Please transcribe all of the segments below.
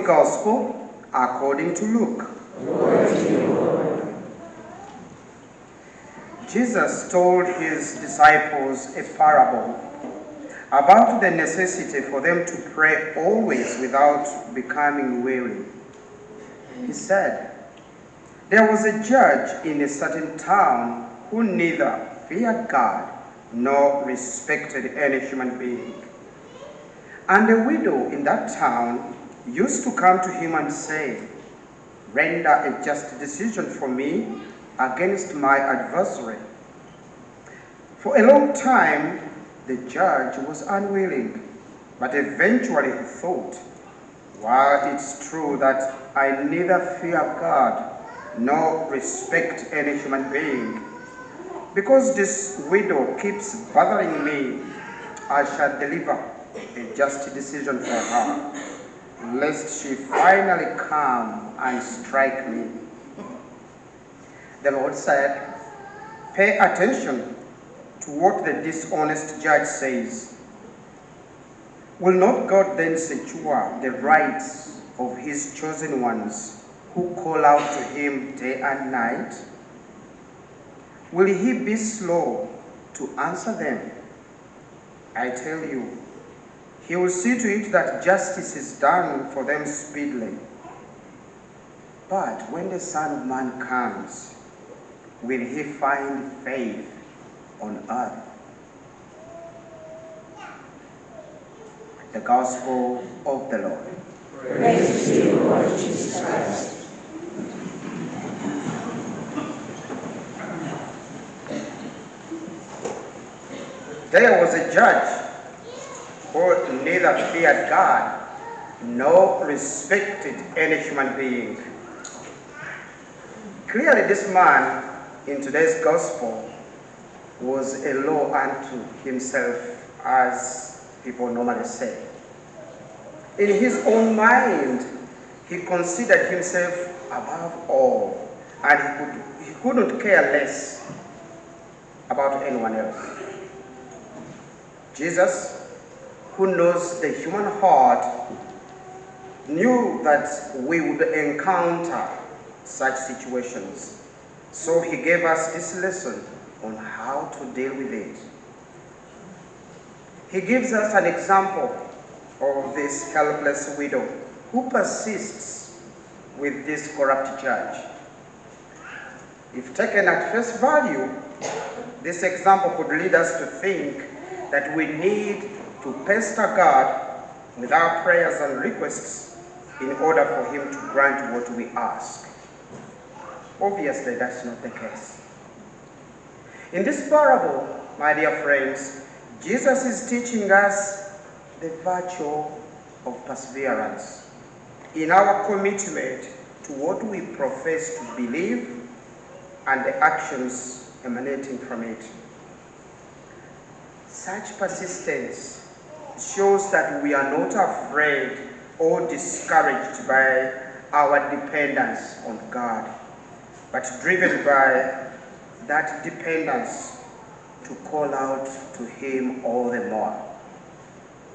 Holy Gospel according to Luke. Glory to you, Lord. Jesus told his disciples a parable about the necessity for them to pray always without becoming weary. He said, "There was a judge in a certain town who neither feared God nor respected any human being. And a widow in that town used to come to him and say, 'Render a just decision for me against my adversary.' For a long time, the judge was unwilling, but eventually he thought, 'While it's true that I neither fear God nor respect any human being, because this widow keeps bothering me, I shall deliver a just decision for her, lest she finally come and strike me.' The Lord said, 'Pay attention to what the dishonest judge says. Will not God then secure the rights of his chosen ones who call out to him day and night? Will he be slow to answer them? I tell you, he will see to it that justice is done for them speedily. But when the Son of Man comes, will he find faith on earth?'" The Gospel of the Lord. Praise to you, Lord Jesus Christ. There was a judge who neither feared God nor respected any human being. Clearly, this man in today's gospel was a law unto himself, as people normally say. In his own mind, he considered himself above all, and he couldn't care less about anyone else. Jesus, who knows the human heart, knew that we would encounter such situations. So he gave us this lesson on how to deal with it. He gives us an example of this helpless widow who persists with this corrupt judge. If taken at face value, this example could lead us to think that we need to pester God with our prayers and requests in order for him to grant what we ask. Obviously, that's not the case. In this parable, my dear friends, Jesus is teaching us the virtue of perseverance in our commitment to what we profess to believe and the actions emanating from it. Such persistence shows that we are not afraid or discouraged by our dependence on God, but driven by that dependence to call out to him all the more,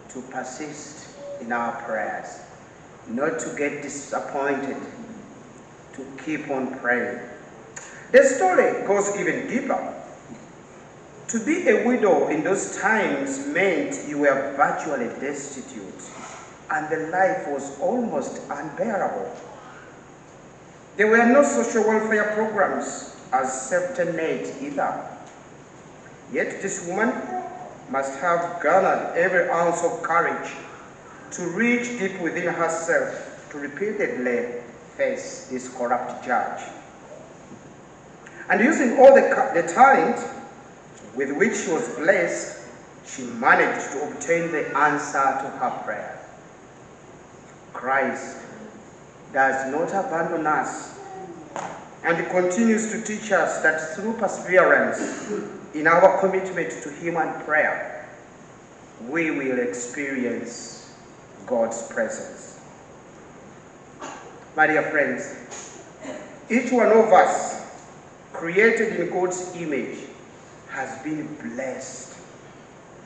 to persist in our prayers, not to get disappointed, to keep on praying. The story goes even deeper. To be a widow in those times meant you were virtually destitute, and the life was almost unbearable. There were no social welfare programs as safety net either. Yet this woman must have garnered every ounce of courage to reach deep within herself to repeatedly face this corrupt judge. And using all the talent with which she was blessed, she managed to obtain the answer to her prayer. Christ does not abandon us, and he continues to teach us that through perseverance in our commitment to him and prayer, we will experience God's presence. My dear friends, each one of us, created in God's image, has been blessed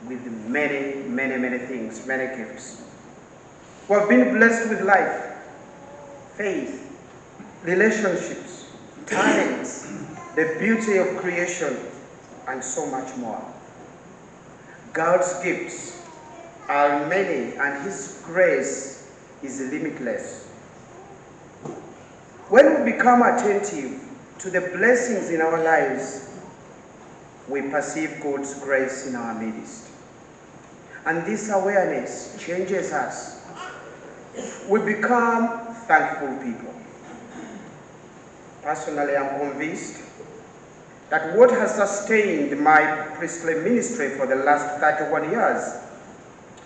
with many things, many gifts. We have been blessed with life, faith, relationships, talents, the beauty of creation, and so much more. God's gifts are many, and His grace is limitless. When we become attentive to the blessings in our lives, we perceive God's grace in our midst. And this awareness changes us. We become thankful people. Personally, I'm convinced that what has sustained my priestly ministry for the last 31 years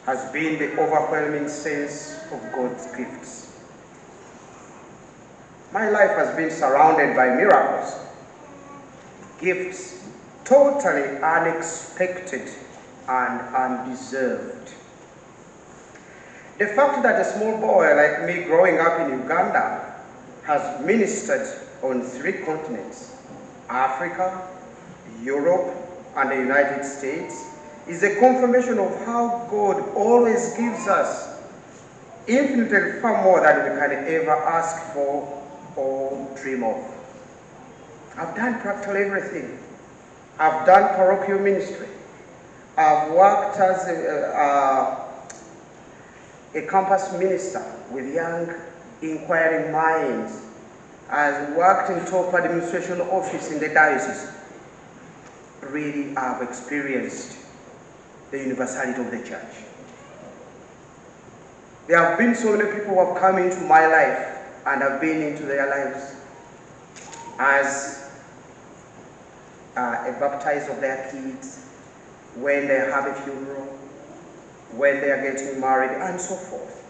has been the overwhelming sense of God's gifts. My life has been surrounded by miracles, gifts totally unexpected and undeserved. The fact that a small boy like me growing up in Uganda has ministered on 3 continents, Africa, Europe, and the United States, is a confirmation of how God always gives us infinitely far more than we can ever ask for or dream of. I've done practically everything. I've done parochial ministry. I've worked as a campus minister with young inquiring minds. I've worked in top administration office in the diocese. Really, I've experienced the universality of the church. There have been so many people who have come into my life and I've been into their lives as a baptize of their kids, when they have a funeral, when they are getting married, and so forth.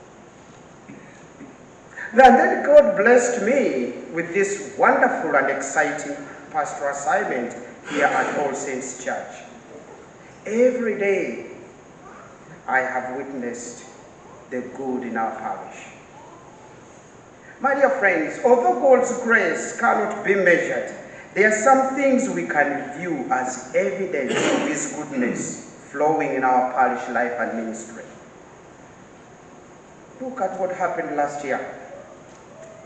Then God blessed me with this wonderful and exciting pastoral assignment here at All Saints Church. Every day I have witnessed the good in our parish. My dear friends, although God's grace cannot be measured, there are some things we can view as evidence of His goodness flowing in our parish life and ministry. Look at what happened last year.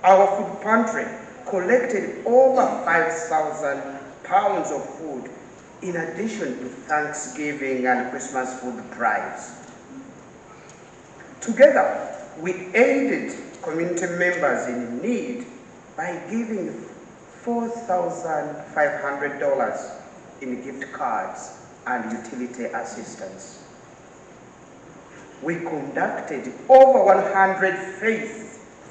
Our food pantry collected over 5,000 pounds of food in addition to Thanksgiving and Christmas food drives. Together, we aided community members in need by giving $4,500 in gift cards and utility assistance. We conducted over 100 faith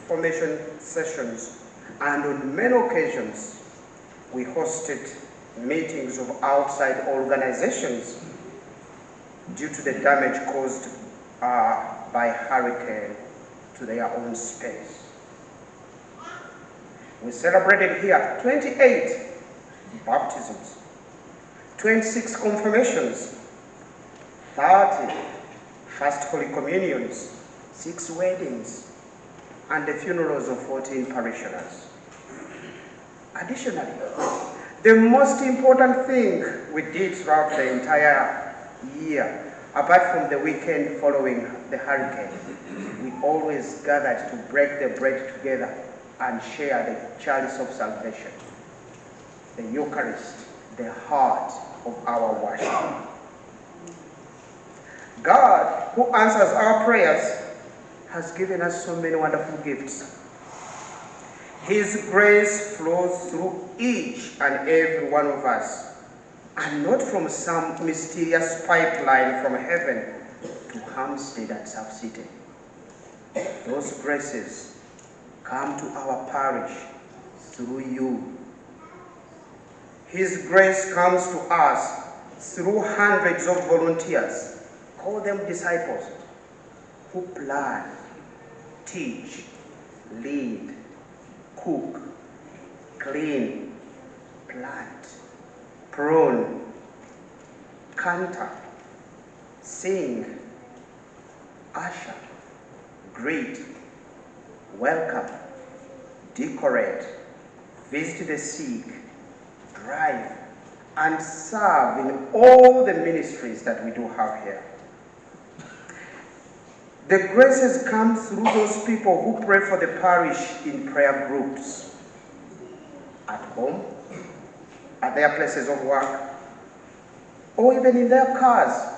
formation sessions, and on many occasions, we hosted meetings of outside organizations due to the damage caused by hurricane to their own space. We celebrated here 28 baptisms, 26 confirmations, 30 First Holy Communions, 6 weddings, and the funerals of 14 parishioners. Additionally, the most important thing we did throughout the entire year, apart from the weekend following the hurricane, we always gathered to break the bread together and share the chalice of salvation, the Eucharist, the heart of our worship. God, who answers our prayers, has given us so many wonderful gifts. His grace flows through each and every one of us, and not from some mysterious pipeline from heaven to Hampstead and South City. Those graces come to our parish through you. His grace comes to us through hundreds of volunteers, call them disciples, who plan, teach, lead, cook, clean, plant, prune, canter, sing, usher, greet, welcome, decorate, visit the sick, drive, and serve in all the ministries that we do have here. The graces come through those people who pray for the parish in prayer groups, at home, at their places of work, or even in their cars.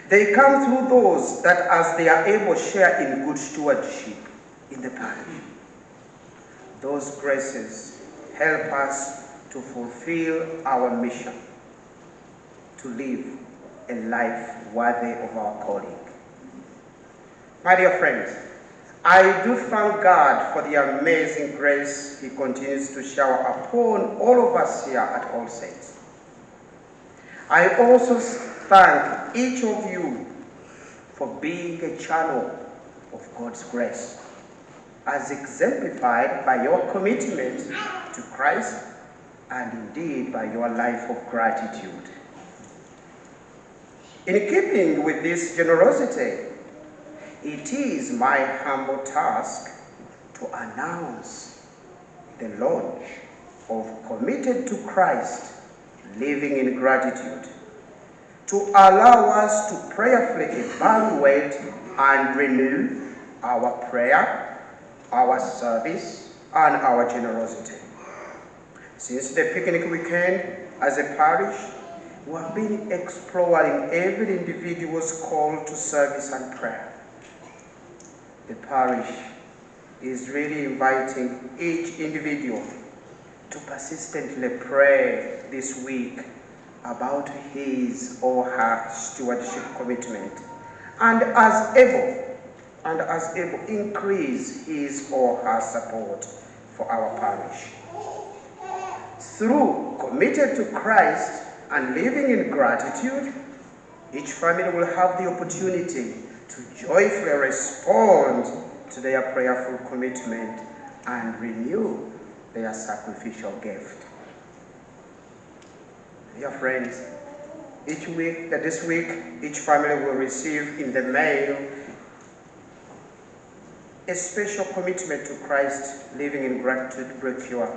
They come through those that, as they are able, share in good stewardship in the parish. Those graces help us to fulfill our mission, to live a life worthy of our calling. My dear friends, I do thank God for the amazing grace He continues to shower upon all of us here at All Saints. I also thank each of you for being a channel of God's grace, as exemplified by your commitment to Christ and indeed by your life of gratitude. In keeping with this generosity, it is my humble task to announce the launch of Committed to Christ, Living in Gratitude, to allow us to prayerfully evaluate and renew our prayer, our service, and our generosity. Since the picnic weekend, as a parish, we have been exploring every individual's call to service and prayer. The parish is really inviting each individual to persistently pray this week about his or her stewardship commitment, and as able, increase his or her support for our parish. Through Committed to Christ and Living in Gratitude, each family will have the opportunity to joyfully respond to their prayerful commitment and renew their sacrificial gift. Dear friends, this week, each family will receive in the mail a special commitment to Christ, Living in Gratitude brochure,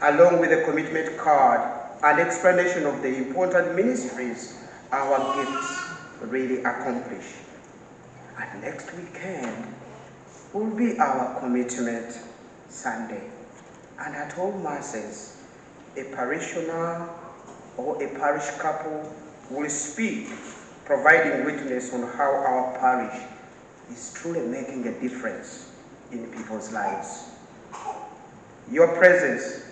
along with a commitment card and explanation of the important ministries our gifts really accomplish. And next weekend will be our Commitment Sunday. And at all Masses, a parishioner or a parish couple will speak, providing witness on how our parish is truly making a difference in people's lives. Your presence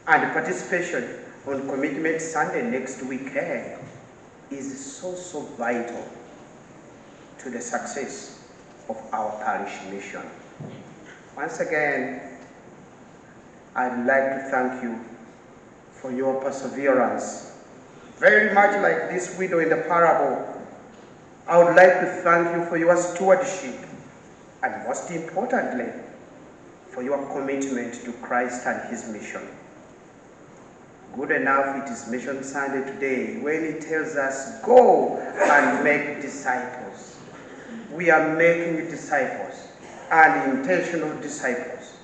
and participation on Commitment Sunday next weekend is so vital to the success of our parish mission. Once again, I'd like to thank you for your perseverance. Very much like this widow in the parable, I would like to thank you for your stewardship, and most importantly, for your commitment to Christ and his mission. Good enough it is Mission Sunday today when it tells us, go and make disciples. We are making disciples, and intentional disciples.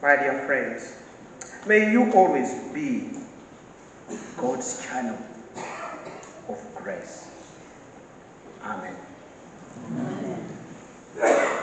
My dear friends, may you always be God's channel of grace. Amen. Amen.